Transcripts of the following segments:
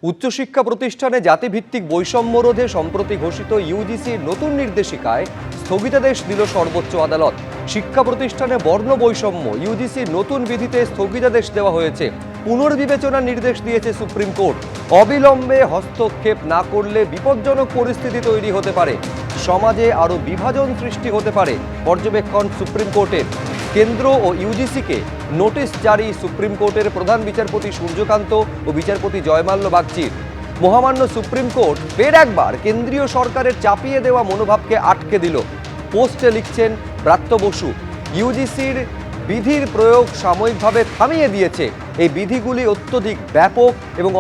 উচ্চশিক্ষা প্রতিষ্ঠানে জাতিভিত্তিক বৈষম্য রোধে সম্প্রতি ঘোষিত ইউজিসির নতুন নির্দেশিকায় স্থগিতাদেশ দিল সর্বোচ্চ আদালত। শিক্ষা প্রতিষ্ঠানে বর্ণ বৈষম্য ইউজিসির নতুন বিধিতে স্থগিতাদেশ দেওয়া হয়েছে। পুনর্বিবেচনার নির্দেশ দিয়েছে সুপ্রিম কোর্ট। অবিলম্বে হস্তক্ষেপ না করলে বিপজ্জনক পরিস্থিতি তৈরি হতে পারে, সমাজে আরও বিভাজন সৃষ্টি হতে পারে পর্যবেক্ষণ সুপ্রিম কোর্টের। কেন্দ্র ও ইউজিসিকে নোটিশ জারি সুপ্রিম কোর্টের প্রধান বিচারপতি সূর্যকান্ত ও বিচারপতি জয়মাল্য বাগচির। মহামান্য সুপ্রিম কোর্ট ফের একবার কেন্দ্রীয় সরকারের চাপিয়ে দেওয়া মনোভাবকে আটকে দিল। পোস্টে লিখছেন ব্রাত্য বসু, ইউজিসির বিধির প্রয়োগ সাময়িকভাবে থামিয়ে দিয়েছে। এই বিধিগুলি অত্যধিক ব্যাপক এবং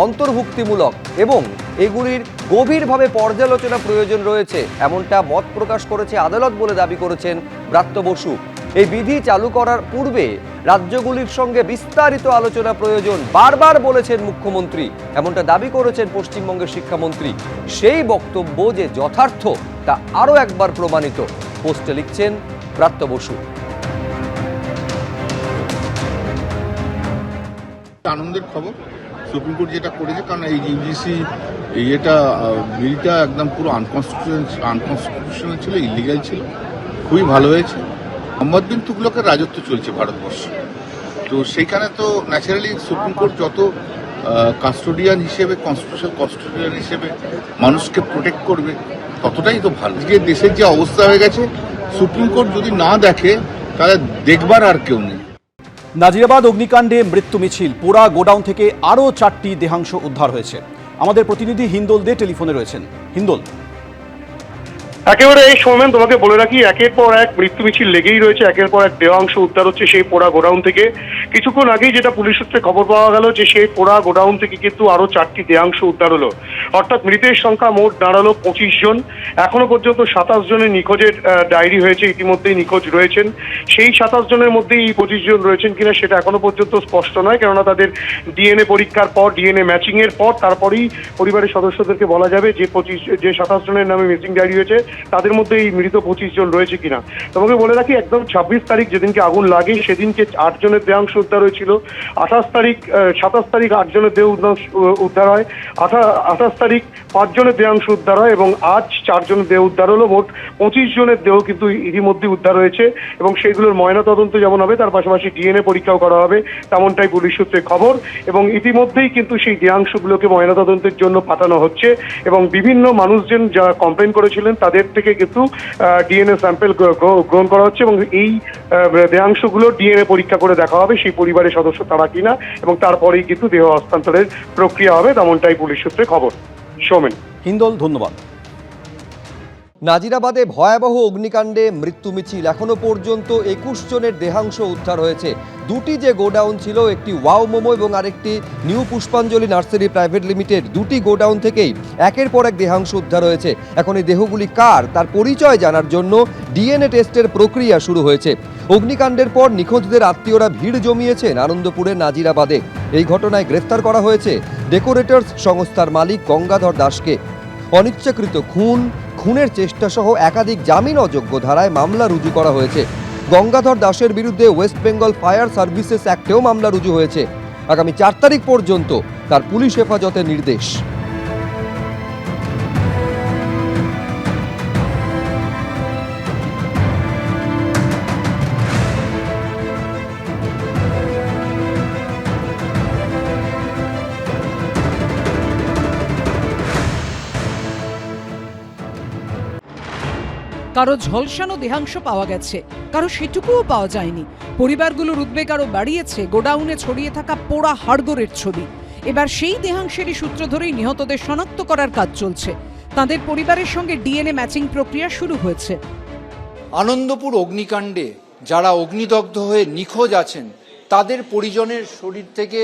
অন্তর্ভুক্তিমূলক এবং এগুলির গভীরভাবে পর্যালোচনা প্রয়োজন রয়েছে, এমনটা মত প্রকাশ করেছে আদালত বলে দাবি করেছেন ব্রাত্য বসু। এই বিধি চালু করার পূর্বে রাজ্যগুলির সঙ্গে বিস্তারিত আলোচনা প্রয়োজন বারবার বলেছেন মুখ্যমন্ত্রী, এমনটা দাবি করেছেন পশ্চিমবঙ্গের শিক্ষামন্ত্রী। সেই বক্তব্য যে যথার্থ তা আরও একবার প্রমাণিত। পোস্টে লিখছেন ব্রাত্য বসু। আনন্দের খবর সুপ্রিম কোর্ট যেটা করেছে, কারণ এই ইউজিসি বিলটা একদম পুরো আনকনস্টিটিউশনাল ছিল, ইলিগাল ছিল। খুবই ভালো হয়েছে। মোহাম্মদ বিন তুগলকের রাজত্ব চলছে ভারতবর্ষে, তো সেইখানে তো ন্যাচারালি সুপ্রিম কোর্ট যত কাস্টোডিয়ান হিসেবে, কনস্টিটিউশনাল কাস্টোডিয়ান হিসেবে মানুষকে প্রোটেক্ট করবে ততটাই তো ভালো। আজকে দেশের যে অবস্থা হয়ে গেছে, সুপ্রিম কোর্ট যদি না দেখে তাহলে দেখবার আর কেউ নেই। নাজিরাবাদ অগ্নিকাণ্ডে মৃত্যু মিছিল, পোড়া গোডাউন থেকে আরও 4টি দেহাংশ উদ্ধার হয়েছে। আমাদের প্রতিনিধি হিন্দোল দে টেলিফোনে রয়েছেন। হিন্দোল, একেবারে এই সময় তোমাকে বলে রাখি, একের পর এক মৃত্যু মিছিল লেগেই রয়েছে, একের পর এক দেহাংশ উদ্ধার হচ্ছে সেই পোড়া গোডাউন থেকে। কিছুক্ষণ আগেই যেটা পুলিশ সূত্রে খবর পাওয়া গেল যে সেই পোড়া গোডাউন থেকে কিন্তু আরো 4টি দেহাংশ উদ্ধার হলো, অর্থাৎ মৃতের সংখ্যা মোট দাঁড়ালো 25 জন। এখনো পর্যন্ত 27 জনের নিখোঁজের ডায়েরি হয়েছে, ইতিমধ্যেই নিখোঁজ রয়েছেন। সেই 27 জনের মধ্যেই এই 25 জন রয়েছেন কিনা সেটা এখনো পর্যন্ত স্পষ্ট নয়, কেননা তাদের ডিএনএ পরীক্ষার পর, ডিএনএ ম্যাচিং এর পর তারপরেই পরিবারের সদস্যদেরকে বলা যাবে যে 27 জনের নামে মিসিং ডায়েরি হয়েছে তাদের মধ্যে এই মৃত 25 জন রয়েছে কিনা। তোমাকে বলে রাখি, একদম 26 তারিখ যেদিনকে আগুন লাগে সেদিনকে 8 জনের দেহাংশ উদ্ধার হয়েছিল। 27 তারিখ 8 জনের দেহ উদ্ধার হয়। 28 তারিখ 5 জনের দেহাংশ উদ্ধার হয় এবং আজ 4 জনের দেহ উদ্ধার হলো। মোট 25 জনের দেহ কিন্তু ইতিমধ্যে উদ্ধার হয়েছে এবং সেইগুলোর ময়নাতদন্ত যেমন হবে তার পাশাপাশি ডিএনএ পরীক্ষাও করা হবে, তেমনটাই পুলিশ সূত্রে খবর। এবং ইতিমধ্যেই কিন্তু সেই দেহাংশগুলোকে ময়নাতদন্তের জন্য পাঠানো হচ্ছে এবং বিভিন্ন মানুষজন যারা কমপ্লেন করেছিলেন তাদের থেকে কিন্তু ডিএনএ স্যাম্পেল গ্রহণ করা হচ্ছে এবং এই দেহাংশগুলো ডিএনএ পরীক্ষা করে দেখা হবে সেই পরিবারের সদস্য তারা কিনা, এবং তারপরেই কিন্তু দেহ হস্তান্তরের প্রক্রিয়া হবে, তেমনটাই পুলিশ সূত্রে খবর। সৌমেন। হিন্দোল, ধন্যবাদ। নাজিরাবাদে ভয়াবহ অগ্নিকাণ্ডে মৃত্যু মিছিল, এখনো পর্যন্ত 21 জনের দেহাংশ উদ্ধার হয়েছে। দুটি যে গোডাউন ছিল, একটি ওয়াও মোমো এবং আরেকটি নিউ পুষ্পাঞ্জলি নার্সারি প্রাইভেট লিমিটেড, দুটি গোডাউন থেকেই একের পর এক দেহাংশ উদ্ধার হয়েছে। এখন এই দেহগুলি কার তার পরিচয় জানার জন্য ডিএনএ টেস্টের প্রক্রিয়া শুরু হয়েছে। অগ্নিকাণ্ডের পর নিখোঁজদের আত্মীয়রা ভিড় জমিয়েছেন আনন্দপুরের নাজিরাবাদে। এই ঘটনায় গ্রেফতার করা হয়েছে ডেকোরেটরস সংস্থার মালিক গঙ্গাধর দাসকে। অনিচ্ছাকৃত খুনের চেষ্টা সহ একাধিক জামিন অযোগ্য ধারায় মামলা রুজু করা হয়েছে। গঙ্গাধর দাসের বিরুদ্ধে ওয়েস্ট বেঙ্গল ফায়ার সার্ভিসেস অ্যাক্টেও মামলা রুজু হয়েছে। আগামী 4 তারিখ পর্যন্ত তার পুলিশ হেফাজতের নির্দেশ। কারো ঝলসানো দেহাংশ পাওয়া গেছে, কারো সেটুকুও পাওয়া যায়নি। পরিবারগুলোর উদ্বেগ আরো বাড়িয়েছে গোডাউনে ছড়িয়ে থাকা পোড়া হাড়গোড়ের ছবি। এবার সেই দেহাংশেরই সূত্র ধরেই নিহতদের শনাক্ত করার কাজ চলছে। তাদের পরিবারের সঙ্গে ডিএনএ ম্যাচিং প্রক্রিয়া শুরু হয়েছে। আনন্দপুর অগ্নিকাণ্ডে যারা অগ্নিদগ্ধ হয়ে নিখোঁজ আছেন তাদের পরিজনের শরীর থেকে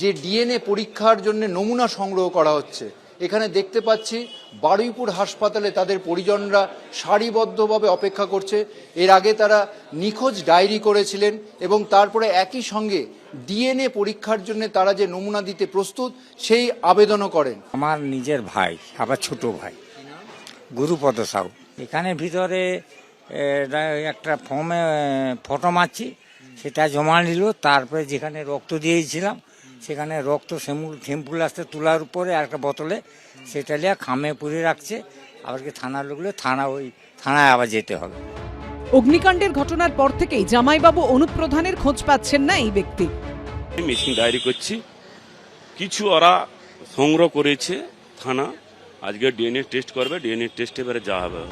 যে ডিএনএ পরীক্ষার জন্য নমুনা সংগ্রহ করা হচ্ছে, এখানে দেখতে পাচ্ছি বারুইপুর হাসপাতালে তাদের পরিজনরা সারিবদ্ধভাবে অপেক্ষা করছে। এর আগে তারা নিখোঁজ ডায়েরি করেছিলেন এবং তারপরে একই সঙ্গে ডিএনএ পরীক্ষার জন্য তারা যে নমুনা দিতে প্রস্তুত সেই আবেদনও করেন। আমার নিজের ভাই, আবার ছোট ভাই গুরুপদ সাউ। এখানে ভিতরে একটা ফর্মে ফটো মারছি, সেটা জমা নিল। তারপরে যেখানে রক্ত দিয়েছিলাম সেখানে রক্ত শ্যাম্পুল আসতে তোলার উপরে আর একটা বোতলে সেটা নিয়ে খামে পুরে রাখছে। আবার কি থানার লোকগুলো থানায় আবার যেতে হবে। অগ্নিকাণ্ডের ঘটনার পর থেকেই জামাইবাবু অনুপ প্রধানের খোঁজ পাচ্ছেন না এই ব্যক্তি। মিসিং ডায়েরি করছি, কিছু ওরা সংগ্রহ করেছে থানা, আজকে ডিএনএ টেস্ট করবে, ডিএনএ টেস্ট এবারে যা হবে।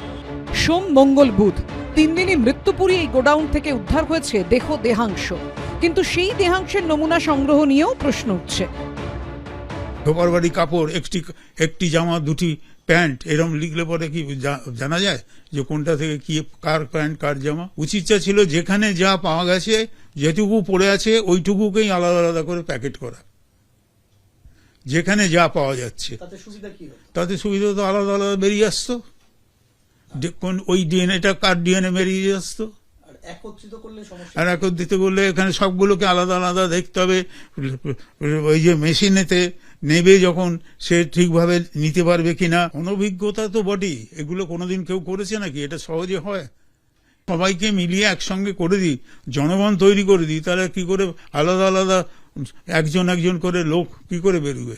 সোম, মঙ্গল, বুধ 3 দিনই মৃত্যুপুরী এই গোডাউন থেকে উদ্ধার হয়েছে দেহাংশ, কিন্তু সেই দেহাংশের নমুনা সংগ্রহ নিয়েও প্রশ্ন উঠছে। ঢোকার বাড়ি কাপড়, একটি জামা, 2টি প্যান্ট, এরম লিখলে পরে কি জানা যায় যে কোনটা থেকে কি, কার প্যান্ট কার জামা? উচিতটা ছিল যেখানে যা পাওয়া গেছে, যেটুকু পড়ে আছে ওইটুকুকেই আলাদা আলাদা করে প্যাকেট করা। যেখানে যা পাওয়া যাচ্ছে তাতে সুবিধা তো আলাদা আলাদা বেরিয়ে আসতো, ওই ডিএনএটা কার ডিএনএ বেরিয়ে আসতো। আর একত্রিত করলে এখানে সবগুলোকে আলাদা আলাদা দেখতে হবে। ওই যে মেশিনেতে নেবে যখন, সে ঠিকভাবে নিতে পারবে কিনা। অনভিজ্ঞতা তো বটেই, এগুলো কোনোদিন কেউ করেছে নাকি? এটা সহজে হয়? সবাইকে মিলিয়ে একসঙ্গে করে দিই, জনগণ তৈরি করে দিই, তাহলে কি করে আলাদা আলাদা একজন একজন করে লোক কি করে বেরোবে?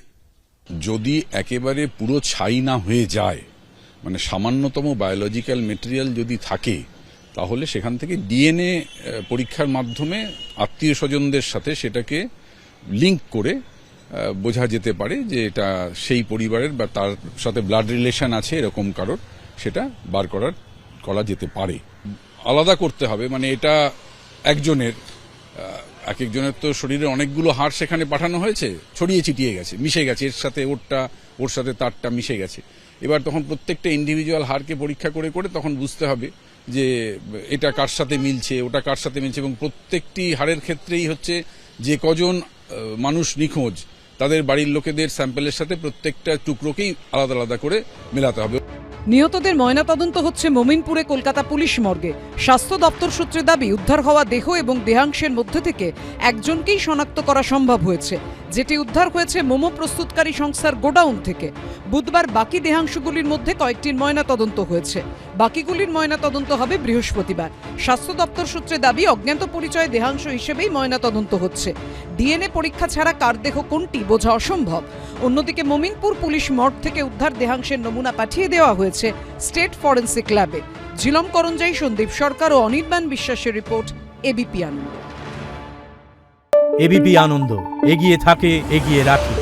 যদি একেবারে পুরো ছাই না হয়ে যায়, মানে সামান্যতম বায়োলজিক্যাল মেটেরিয়াল যদি থাকে, তাহলে সেখান থেকে ডিএনএ পরীক্ষার মাধ্যমে আত্মীয় স্বজনদের সাথে সেটাকে লিঙ্ক করে বোঝা যেতে পারে যে এটা সেই পরিবারের বা তার সাথে ব্লাড রিলেশন আছে এরকম কারোর, সেটা বার করা যেতে পারে। আলাদা করতে হবে, মানে এটা একজনের, এক একজনের তো শরীরে অনেকগুলো হাড় সেখানে পাঠানো হয়েছে, ছড়িয়ে ছিটিয়ে গেছে, মিশে গেছে, এর সাথে ওর সাথে তারটা মিশে গেছে। এবার তখন প্রত্যেকটা ইন্ডিভিজুয়াল হাড়কে পরীক্ষা করে করে তখন বুঝতে হবে যে এটা কার সাথে মিলছে, ওটা কার সাথে মিলছে, এবং প্রত্যেকটি হাড়ের ক্ষেত্রেই হচ্ছে যে কজন মানুষ নিখোঁজ তাদের বাড়ির লোকেদের স্যাম্পেলের সাথে প্রত্যেকটা টুকরোকেই আলাদা আলাদা করে মেলাতে হবে। নিহতদের ময়নাতদন্ত হচ্ছে মোমিনপুরে কলকাতা পুলিশ মর্গে। স্বাস্থ্য দপ্তর সূত্রে দাবি, উদ্ধার হওয়া দেহ এবং দেহাংশের মধ্যে থেকে একজনকেই শনাক্ত করা সম্ভব হয়েছে, যেটি উদ্ধার হয়েছে মোমো প্রস্তুতকারী সংস্থার গোডাউন থেকে। বুধবার বাকি দেহাংশগুলির মধ্যে কয়েকটির ময়নাতদন্ত হয়েছে, বাকিগুলির ময়নাতদন্ত হবে বৃহস্পতিবার। স্বাস্থ্য দপ্তর সূত্রে দাবি, অজ্ঞাত পরিচয় দেহাংশ হিসেবেই ময়নাতদন্ত হচ্ছে। ডিএনএ পরীক্ষা ছাড়া কার দেহ কোনটি বোঝা অসম্ভব। অন্যদিকে মোমিনপুর পুলিশ মর্গ থেকে উদ্ধার দেহাংশের নমুনা পাঠিয়ে দেওয়া হয়েছে স্টেট ফরেন্সিক ল্যাবে। ঝিলম করঞ্জাই, সন্দীপ সরকার ও অনির্বাণ বিশ্বাসের রিপোর্ট, এবিপি আনন্দ। এবিপি আনন্দ, এগিয়ে থাকে, এগিয়ে রাখে।